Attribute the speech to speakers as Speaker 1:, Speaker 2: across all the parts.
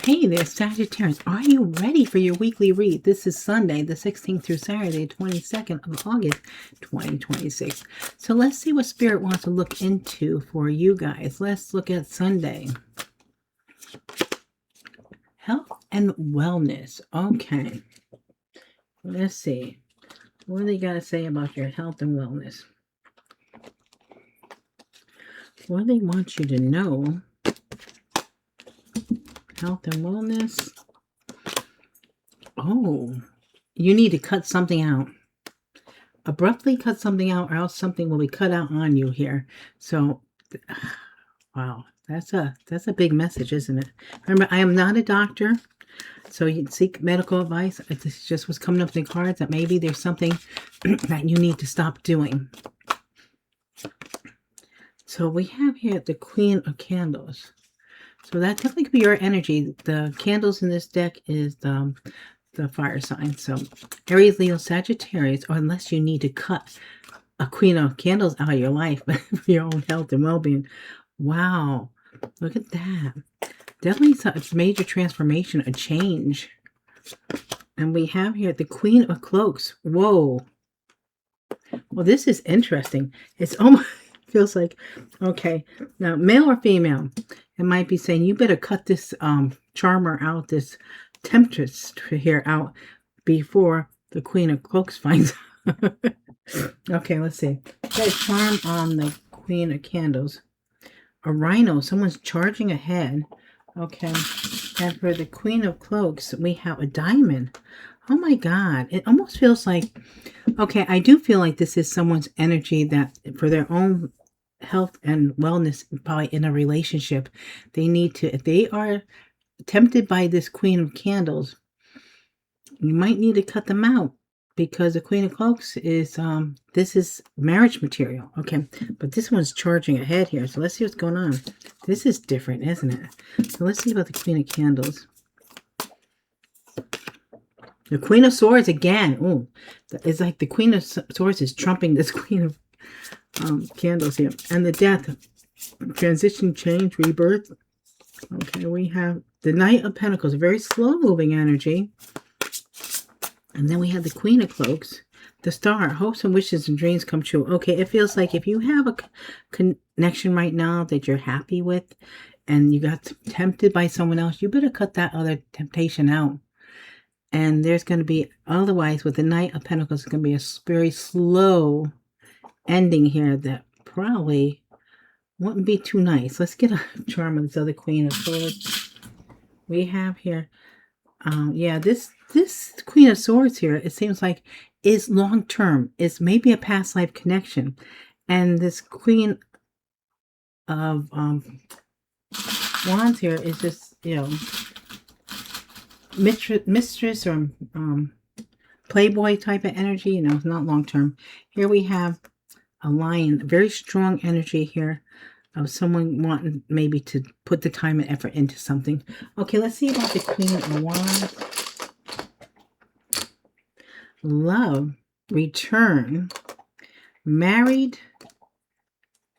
Speaker 1: Hey there, Sagittarius. Are you ready for your weekly read? This is Sunday, the 16th through Saturday, 22nd of August, 2026. So let's see what Spirit wants to look into for you guys. Let's look at Sunday. Health and wellness. Okay. Let's see. What do they got to say about your health and wellness? What do they want you to know? Health and wellness. Oh, you need to cut something out. Abruptly cut something out, or else something will be cut out on you here. So, wow, that's a big message, isn't it? Remember, I am not a doctor, so you seek medical advice. This just was coming up in the cards that maybe there's something that you need to stop doing. So we have here the Queen of Candles. So that definitely could be your energy. The candles in this deck is the fire sign. So Aries, Leo, Sagittarius, or unless you need to cut a Queen of Candles out of your life for your own health and well-being. Wow. Look at that. Definitely a major transformation, a change. And we have here the Queen of Cloaks. Whoa. Well, this is interesting. It's almost feels like, okay, now male or female, it might be saying you better cut this charmer out, this temptress here out before the Queen of Cloaks finds out. Okay, let's see. That charm on the Queen of Candles. A rhino, someone's charging ahead. Okay, and for the Queen of Cloaks, we have a diamond. Oh my God, it almost feels like, okay, I do feel like this is someone's energy that for their own health and wellness, probably in a relationship, they need to, if they are tempted by this Queen of Candles, you might need to cut them out, because the Queen of Cloaks is this is marriage material. Okay, but this one's charging ahead here, so let's see what's going on. This is different, isn't it? So let's see about the Queen of Candles. The Queen of Swords again. Oh, it's like the Queen of Swords is trumping this Queen of Candles here. And the Death, transition, change, rebirth. Okay, we have the Knight of Pentacles, a very slow moving energy. And then we have the Queen of Cloaks, the Star, hopes and wishes and dreams come true. Okay, it feels like if you have a connection right now that you're happy with and you got tempted by someone else, you better cut that other temptation out. And there's going to be, otherwise with the Knight of Pentacles, it's going to be a very slow ending here that probably wouldn't be too nice. Let's get a charm of this other Queen of Swords. We have here, yeah, this Queen of Swords here, it seems like is long-term. It's maybe a past life connection. And this Queen of Wands here is just, you know, mistress or playboy type of energy, you know, not long-term. Here we have a Lion, very strong energy here of someone wanting maybe to put the time and effort into something. Okay, let's see about the Queen of Wands. Love, return, married,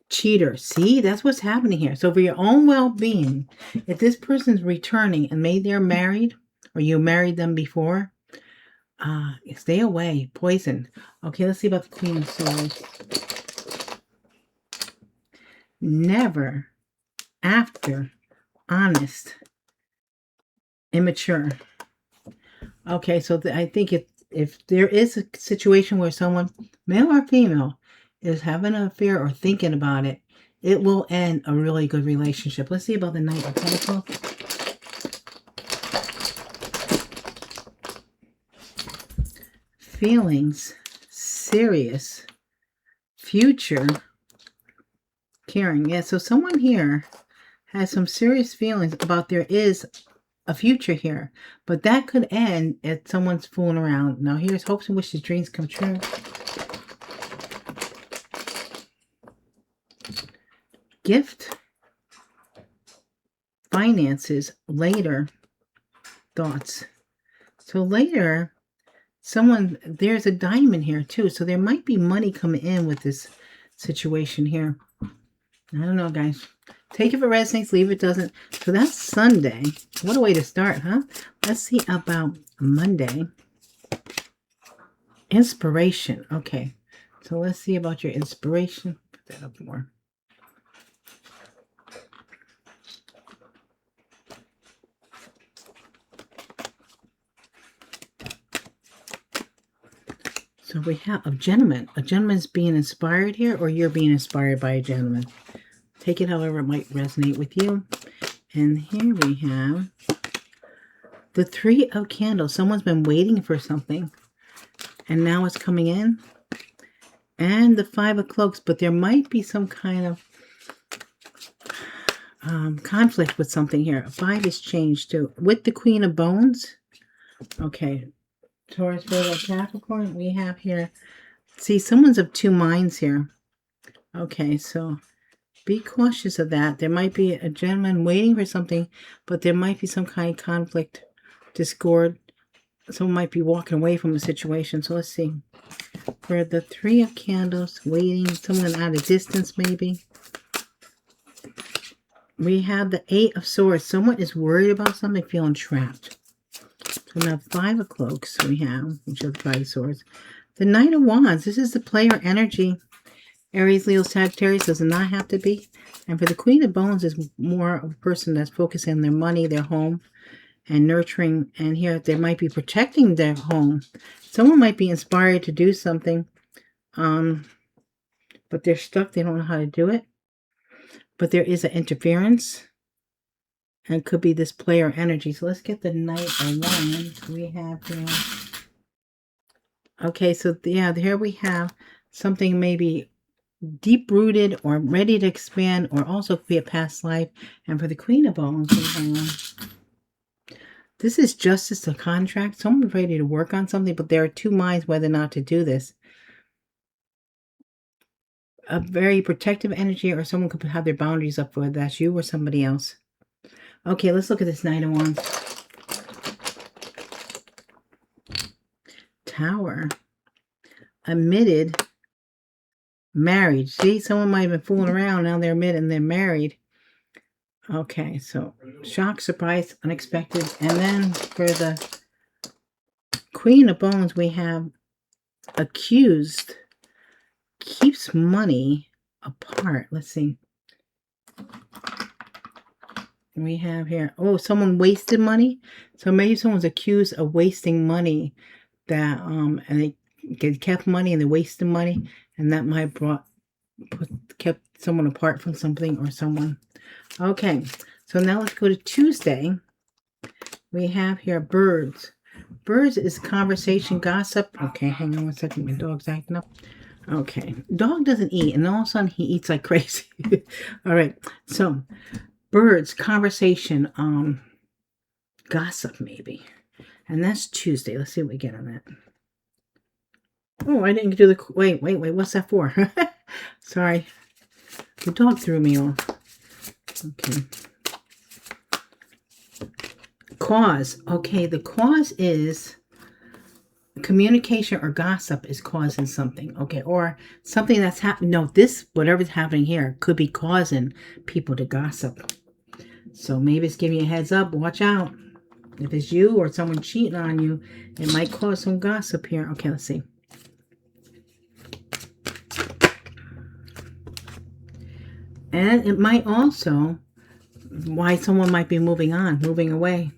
Speaker 1: cheater. See, that's what's happening here. So for your own well-being, if this person's returning and maybe they're married or you married them before, stay away. Poison. Okay, let's see about the Queen of Swords. Never, after, honest, immature. Okay, so I think if there is a situation where someone, male or female, is having an affair or thinking about it, it will end a really good relationship. Let's see about the Knight of Pentacles. Feelings, serious, future, caring. Yeah, so someone here has some serious feelings about there is a future here, but that could end if someone's fooling around. Now here's hopes and wishes, dreams come true. Gift, finances, later, thoughts. So later, someone, there's a diamond here too, so there might be money coming in with this situation here. I don't know, guys. Take it if it resonates, leave it doesn't. So that's Sunday. What a way to start, huh? Let's see about Monday. Inspiration. Okay. So let's see about your inspiration. Put that up more. So we have a gentleman. A gentleman's being inspired here, or you're being inspired by a gentleman. Take it however it might resonate with you. And here we have the Three of Candles. Someone's been waiting for something, and now it's coming in. And the Five of Cloaks, but there might be some kind of conflict with something here. Five is changed too. With the Queen of Bones. Okay. Taurus, Virgo, Capricorn. We have here. See, someone's of two minds here. Okay, so be cautious of that. There might be a gentleman waiting for something, but there might be some kind of conflict, discord. Someone might be walking away from a situation. So let's see. For the Three of Candles, waiting, someone at a distance maybe. We have the Eight of Swords. Someone is worried about something, feeling trapped. So now Five of Cloaks we have, which is the Five of Swords. The Knight of Wands. This is the player energy. Aries, Leo, Sagittarius does not have to be. And for the Queen of Bones is more of a person that's focusing on their money, their home, and nurturing. And here they might be protecting their home. Someone might be inspired to do something, but they're stuck. They don't know how to do it. But there is an interference. And it could be this player energy. So let's get the Knight of Wands we have here. Okay, so yeah, here we have something maybe deep-rooted or ready to expand, or also could be a past life. And for the Queen of Bones, we have, this is justice, a contract. Someone's ready to work on something, but there are two minds whether or not to do this. A very protective energy, or someone could have their boundaries up, whether that's you or somebody else. Okay, let's look at this Knight of Wands. Tower. Admitted. Married. See, someone might have been fooling around. Now they're admitted and they're married. Okay, so shock, surprise, unexpected. And then for the Queen of Bones, we have accused. Keeps money apart. Let's see. We have here, oh, someone wasted money. So maybe someone's accused of wasting money, that and they kept money and they wasted money, and that might kept someone apart from something or someone. Okay, so now let's go to Tuesday. We have here birds. Birds is conversation, gossip. Okay, hang on one second. My dog's acting up. Okay, dog doesn't eat, and all of a sudden he eats like crazy. All right, so birds, conversation, gossip maybe. And that's Tuesday. Let's see what we get on that. Oh, I didn't do the... Wait. What's that for? Sorry. The dog threw me off. Okay. Cause. Okay, the cause is communication or gossip is causing something. Okay, or something that's happening. No, this, whatever's happening here, could be causing people to gossip. So maybe it's giving you a heads up. Watch out. If it's you or someone cheating on you, it might cause some gossip here. Okay, let's see. And it might also, why someone might be moving on, moving away.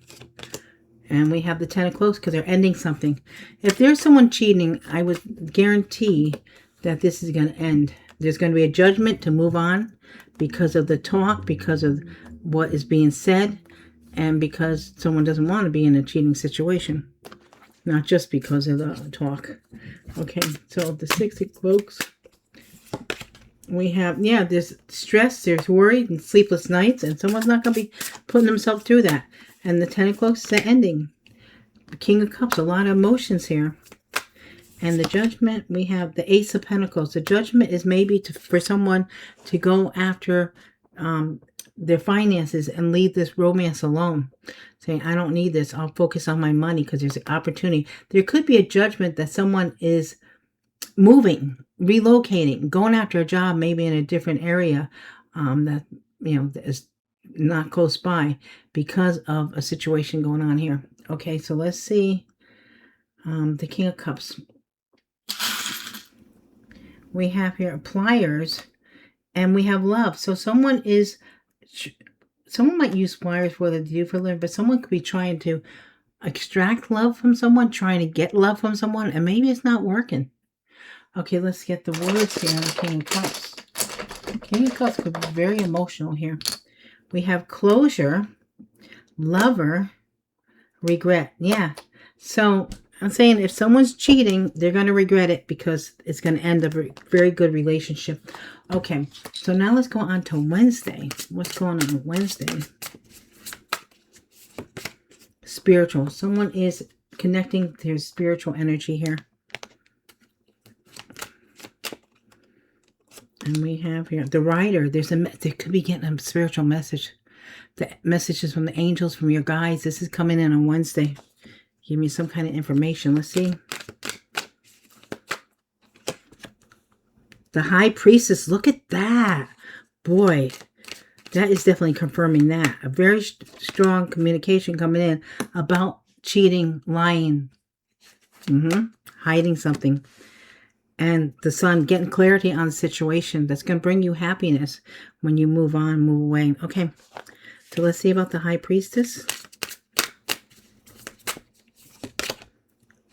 Speaker 1: And we have the Ten of Cloaks because they're ending something. If there's someone cheating, I would guarantee that this is going to end. There's going to be a judgment to move on because of the talk, because of what is being said, and because someone doesn't want to be in a cheating situation. Not just because of the talk. Okay, so the Six of Cloaks. We have, yeah, there's stress, there's worry, and sleepless nights, and someone's not going to be putting themselves through that. And the Ten of Cloaks is the ending. The King of Cups, a lot of emotions here. And the Judgment, we have the Ace of Pentacles. The Judgment is maybe for someone to go after their finances and leave this romance alone. Saying, I don't need this. I'll focus on my money because there's an opportunity. There could be a judgment that someone is moving, relocating, going after a job maybe in a different area that is not close by because of a situation going on here. Okay, so let's see. The King of Cups. We have here pliers, and we have love. So someone might use pliers for what they do for a living, but someone could be trying to extract love from someone, trying to get love from someone, and maybe it's not working. Okay, let's get the words here on the King of Cups. King of Cups could be very emotional here. We have closure, lover, regret. Yeah. So I'm saying if someone's cheating, they're going to regret it because it's going to end a very good relationship. Okay. So now let's go on to Wednesday. What's going on Wednesday? Spiritual. Someone is connecting their spiritual energy here. And we have here the Rider. They could be getting a spiritual message. The messages from the angels, from your guides. This is coming in on Wednesday. Give me some kind of information. Let's see. The High Priestess. Look at that. Boy, that is definitely confirming that. A very strong communication coming in about cheating, lying, hiding something. And the Sun, getting clarity on the situation that's going to bring you happiness when you move on, move away. Okay, so let's see about the High Priestess.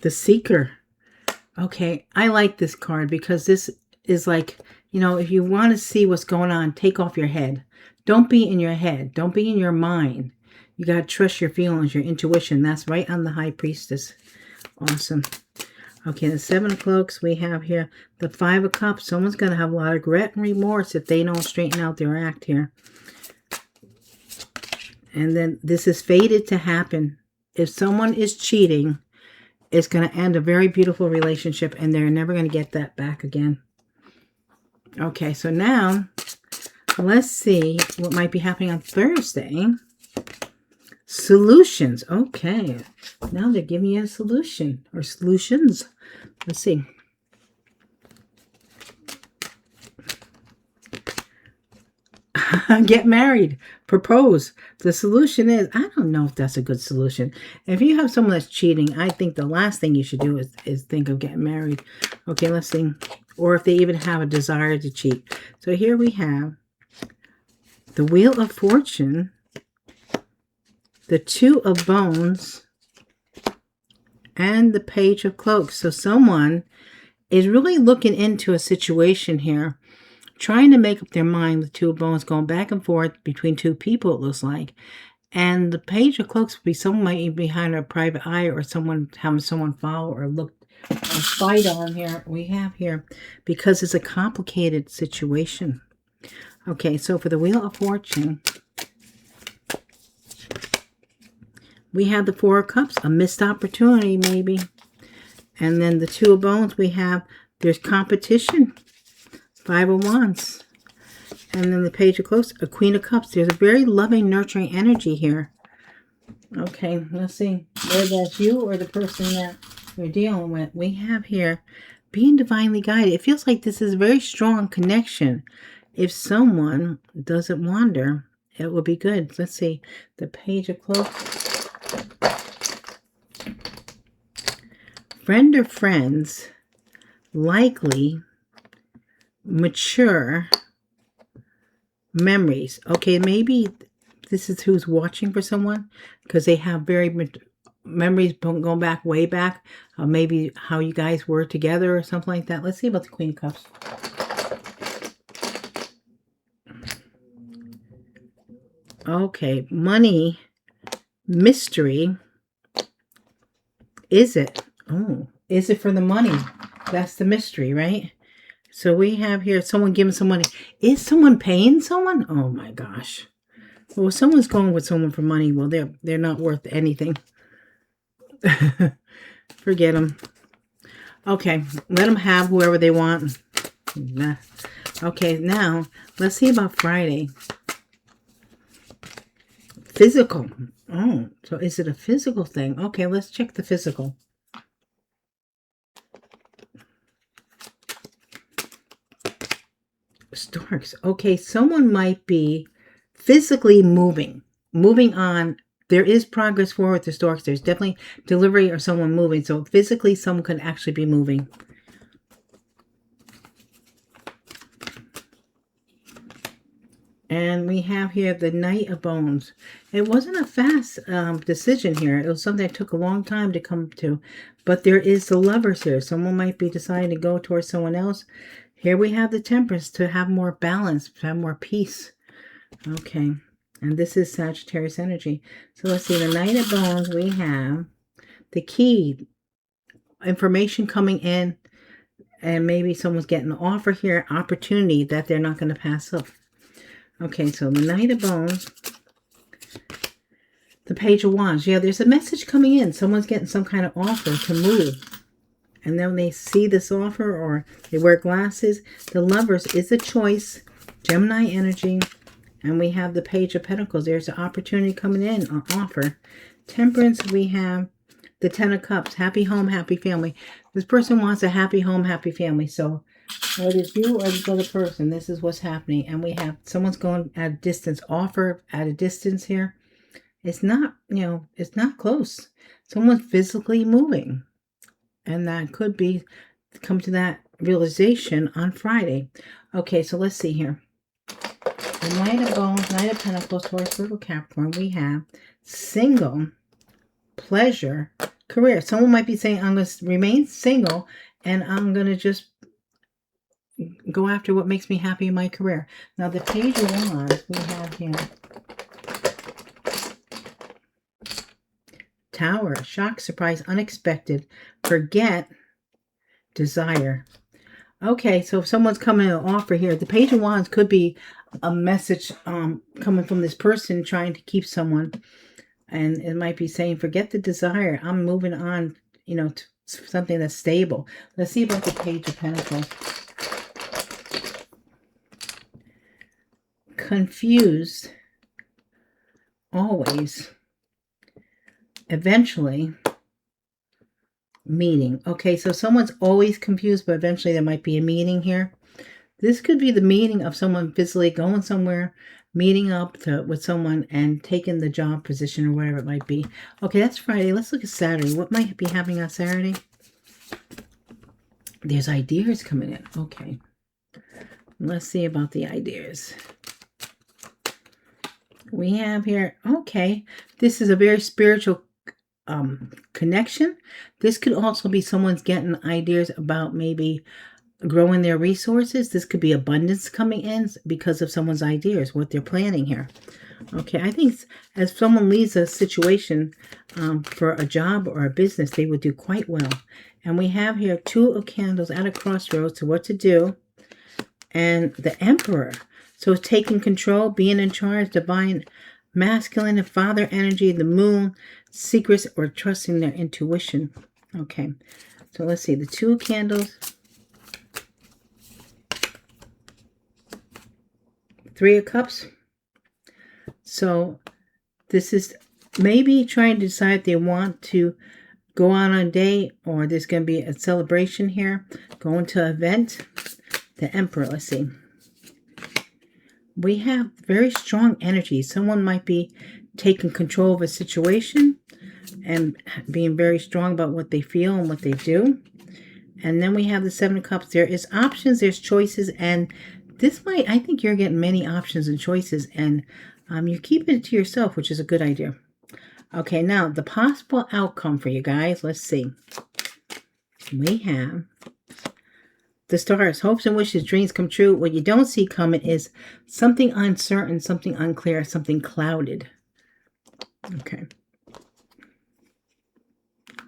Speaker 1: The Seeker. Okay, I like this card because this is like, if you want to see what's going on, take off your head. Don't be in your head. Don't be in your mind. You got to trust your feelings, your intuition. That's right on the High Priestess. Awesome. Okay, the Seven of Cloaks, we have here the Five of Cups. Someone's going to have a lot of regret and remorse if they don't straighten out their act here. And then this is fated to happen. If someone is cheating, it's going to end a very beautiful relationship and they're never going to get that back again. Okay, so now let's see what might be happening on Thursday. Solutions. Okay, now they're giving you a solution or solutions. Let's see. Get married. Propose. The solution is, I don't know if that's a good solution. If you have someone that's cheating, I think the last thing you should do is think of getting married. Okay, let's see. Or if they even have a desire to cheat. So here we have the Wheel of Fortune, the Two of Bones, and the Page of Cloaks. So someone is really looking into a situation here, trying to make up their mind with Two of Bones, going back and forth between two people, it looks like. And the Page of Cloaks would be someone might be behind a private eye, or someone having someone follow or look or fight on here. We have here, because it's a complicated situation. Okay, so for the Wheel of Fortune, we have the Four of Cups, a missed opportunity maybe. And then the Two of Bones, we have, there's competition. Five of Wands. And then the Page of Cloaks, a Queen of Cups. There's a very loving, nurturing energy here. Okay, let's see. Whether that's you or the person that you're dealing with. We have here, being divinely guided. It feels like this is a very strong connection. If someone doesn't wander, it will be good. Let's see. The Page of Cloaks. Friend or friends, likely mature memories. Okay, maybe this is who's watching for someone, because they have very memories going back, way back. Maybe how you guys were together or something like that. Let's see about the Queen of Cups. Okay, money, mystery. Is it? Oh, is it for the money? That's the mystery, right? So we have here someone giving some money. Is someone paying someone? Oh my gosh. Well, if someone's going with someone for money, well, they're not worth anything. Forget them. Okay, let them have whoever they want. Nah. Okay, now let's see about Friday. Physical. Oh, so is it a physical thing? Okay, let's check the physical. Storks. Okay, someone might be physically moving on. There is progress forward with the storks. There's definitely delivery or someone moving. So physically, someone could actually be moving. And we have here the Knight of Bones. It wasn't a fast decision here. It was something that took a long time to come to. But there is the Lovers here. Someone might be deciding to go towards someone else. Here we have the Temperance, to have more balance, to have more peace. Okay. And this is Sagittarius energy. So let's see. The Knight of Bones, we have the key. Information coming in. And maybe someone's getting an offer here. Opportunity that they're not going to pass up. Okay, so the Knight of Bones, the Page of Wands. Yeah, there's a message coming in. Someone's getting some kind of offer to move. And then when they see this offer or they wear glasses, the Lovers is a choice. Gemini energy. And we have the Page of Pentacles. There's an opportunity coming in, an offer. Temperance, we have the Ten of Cups. Happy home, happy family. This person wants a happy home, happy family. So whether it's you or this other person, this is what's happening. And we have someone's going at a distance, offer at a distance here. It's not, it's not close. Someone's physically moving. And that could be, come to that realization on Friday. Okay, so let's see here. The Knight of Bones, Knight of Pentacles, Taurus, Virgo, Capricorn. We have single, pleasure, career. Someone might be saying, I'm going to remain single and I'm going to just go after what makes me happy in my career. Now, the Page of Wands, we have here Tower, shock, surprise, unexpected, forget, desire. Okay, so if someone's coming to offer here, the Page of Wands could be a message coming from this person trying to keep someone. And it might be saying, forget the desire. I'm moving on, to something that's stable. Let's see about the Page of Pentacles. Confused, always, eventually, meeting. Okay, so someone's always confused, but eventually there might be a meeting here. This could be the meeting of someone physically going somewhere, meeting up with someone and taking the job position or whatever it might be. Okay, that's Friday. Let's look at Saturday. What might be happening on Saturday? There's ideas coming in. Okay. Let's see about the ideas. We have here, okay, this is a very spiritual connection. This could also be someone's getting ideas about maybe growing their resources. This could be abundance coming in because of someone's ideas, what they're planning here. Okay, I think as someone leaves a situation for a job or a business, they would do quite well. And we have here Two of Candles at a crossroads to what to do. And the Emperor. So taking control, being in charge, divine masculine and father energy, the Moon, secrets, or trusting their intuition. Okay, so let's see. The Two of Candles. Three of Cups. So this is maybe trying to decide if they want to go on a date or there's going to be a celebration here. Going to an event. The Emperor, let's see. We have very strong energy. Someone might be taking control of a situation and being very strong about what they feel and what they do. And then we have the Seven of Cups. There is options, there's choices, and this might, I think you're getting many options and choices, and you're keeping it to yourself, which is a good idea. Okay, now the possible outcome for you guys. Let's see. We have the stars, hopes and wishes, dreams come true. What you don't see coming is something uncertain, something unclear, something clouded. Okay.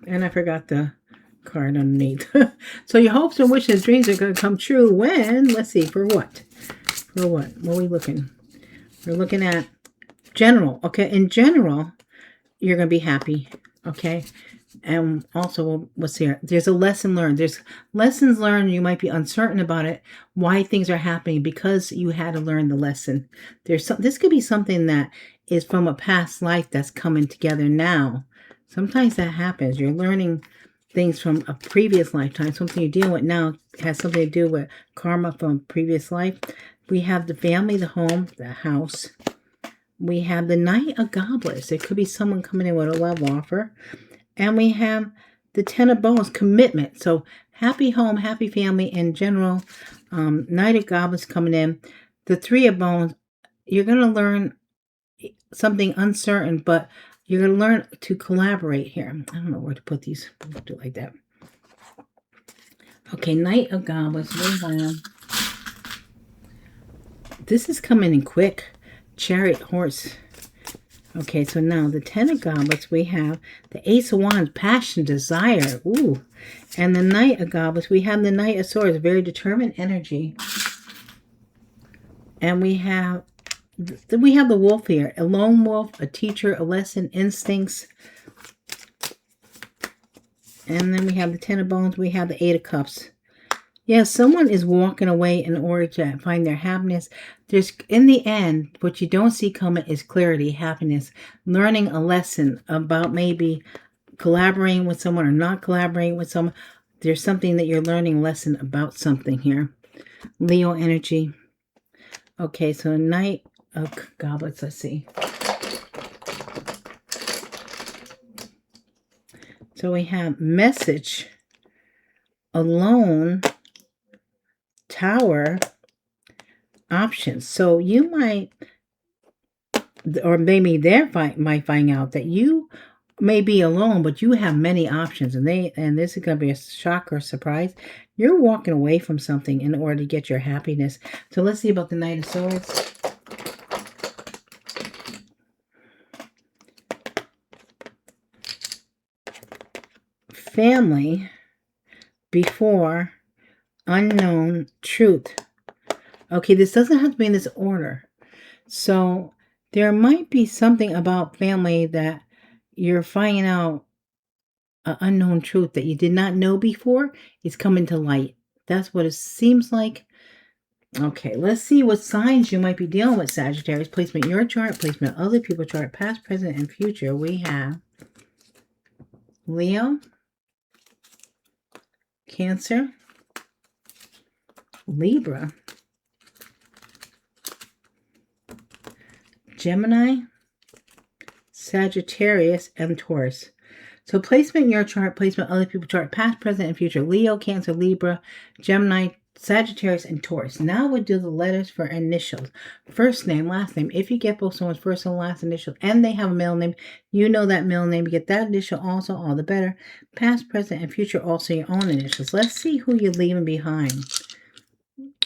Speaker 1: And I forgot the card underneath. So your hopes and wishes, dreams are going to come true when, let's see, for what? For what? What are we looking? We're looking at general. Okay, in general, you're going to be happy. Okay. And also, what's here? There's a lesson learned. There's lessons learned. You might be uncertain about it, why things are happening, because you had to learn the lesson. This could be something that is from a past life that's coming together now. Sometimes that happens. You're learning things from a previous lifetime. Something you're dealing with now has something to do with karma from a previous life. We have the family, the home, the house. We have the Knight of Goblets. It could be someone coming in with a love offer. And we have the Ten of Bones, commitment. So happy home, happy family in general. Knight of Goblets coming in. The Three of Bones, you're going to learn something uncertain, but you're going to learn to collaborate here. I don't know where to put these. I'll do it like that. Okay, Knight of Goblets. This is coming in quick. Chariot, horse. Okay, so now the Ten of Goblets, we have the Ace of Wands, passion, desire. Ooh. And the Knight of Goblets, we have the Knight of Swords, very determined energy. And we have the wolf here. A lone wolf, a teacher, a lesson, instincts. And then we have the Ten of Bones, we have the Eight of Cups. Yeah, someone is walking away in order to find their happiness. There's, in the end, what you don't see coming is clarity, happiness, learning a lesson about maybe collaborating with someone or not collaborating with someone. There's something that you're learning a lesson about something here. Leo energy. Okay, so Knight of Goblets, let's see. So we have message, alone, Tower, options. So you might, or maybe might find out that you may be alone, but you have many options, and this is going to be a shock or surprise. You're walking away from something in order to get your happiness. So let's see about the Knight of Swords. Family before unknown truth. Okay, this doesn't have to be in this order. So there might be something about family that you're finding out an unknown truth that you did not know before is coming to light. That's what it seems like. Okay, let's see what signs you might be dealing with, Sagittarius. Placement in your chart, placement in other people's chart, past, present, and future. We have Leo, Cancer, Libra, Gemini, Sagittarius, and Taurus. So placement in your chart, placement in other people's chart, past, present, and future. Leo, Cancer, Libra, Gemini, Sagittarius, and Taurus. Now we'll do the letters for initials. First name, last name. If you get both someone's first and last initial and they have a middle name, you know that middle name. You get that initial also, all the better. Past, present, and future, also your own initials. Let's see who you're leaving behind.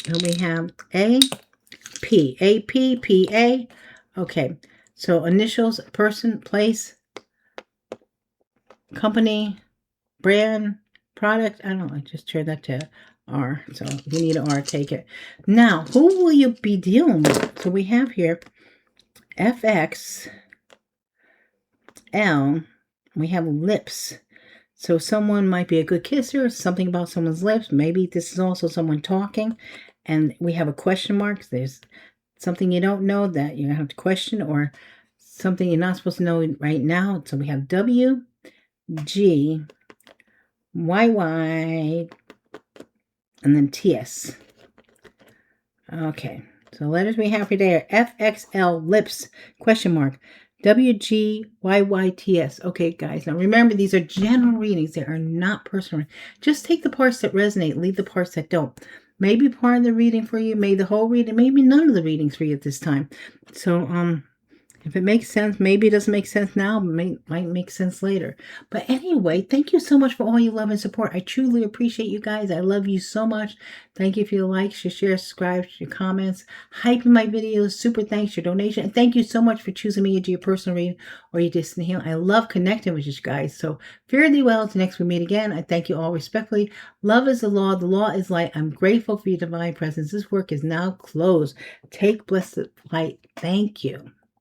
Speaker 1: And we have A-P. A-P-P-A. Okay, so initials, person, place, company, brand, product. I don't know, I just turned that to R. So if you need an R, take it. Now, who will you be dealing with? So we have here FX, L, we have lips. So someone might be a good kisser, something about someone's lips. Maybe this is also someone talking. And we have a question mark. There's something you don't know that you're going to have to question, or something you're not supposed to know right now. So we have W, G, Y, and then TS. Okay, so letters we have here are FXL, lips, question mark, WGYYTS. Okay, guys, now remember, these are general readings. They are not personal. Just take the parts that resonate, leave the parts that don't. Maybe part of the reading for you, maybe the whole reading, maybe none of the readings for you at this time. So, if it makes sense, maybe it doesn't make sense now, but might make sense later. But anyway, thank you so much for all your love and support. I truly appreciate you guys. I love you so much. Thank you for your likes, your shares, subscribes, your comments, hyping my videos. Super thanks, your donation. And thank you so much for choosing me to do your personal reading or your distant healing. I love connecting with you guys. So fare thee well. Till next we meet again. I thank you all respectfully. Love is the law. The law is light. I'm grateful for your divine presence. This work is now closed. Take blessed light. Thank you.